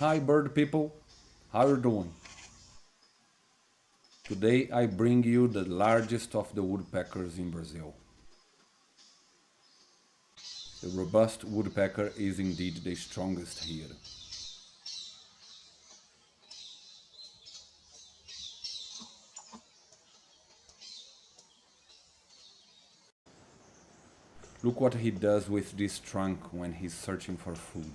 Hi bird people, how you doing? Today I bring you the largest of the woodpeckers in Brazil. The robust woodpecker is indeed the strongest here. Look what he does with this trunk when he's searching for food.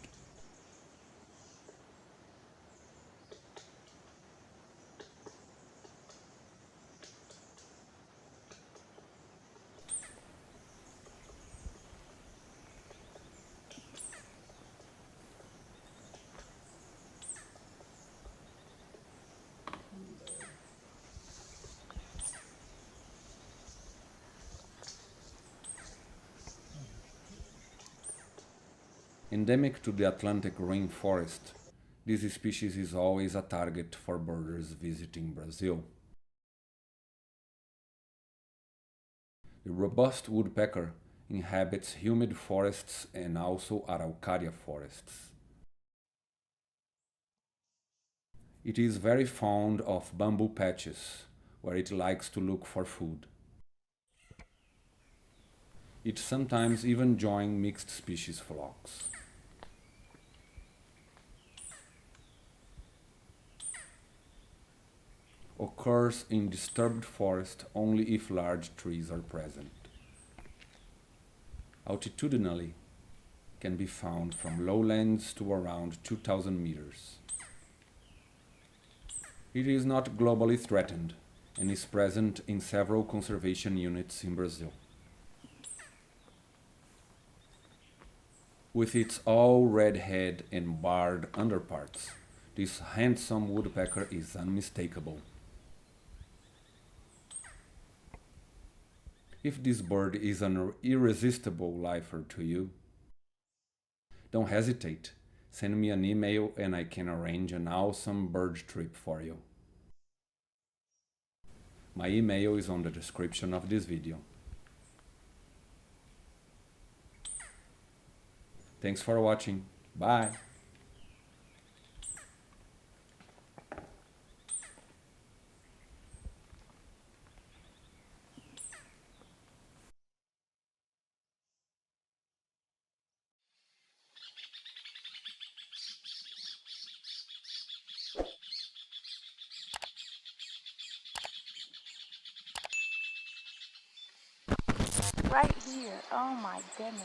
Endemic to the Atlantic rainforest, this species is always a target for birders visiting Brazil. The robust woodpecker inhabits humid forests and also araucaria forests. It is very fond of bamboo patches, where it likes to look for food. It sometimes even joins mixed species flocks. Occurs in disturbed forest only if large trees are present. Altitudinally, can be found from lowlands to around 2000 meters. It is not globally threatened and is present in several conservation units in Brazil. With its all red head and barred underparts, this handsome woodpecker is unmistakable. If this bird is an irresistible lifer to you, don't hesitate. Send me an email and I can arrange an awesome bird trip for you. My email is on the description of this video. Thanks for watching. Bye! Right here. Oh my goodness.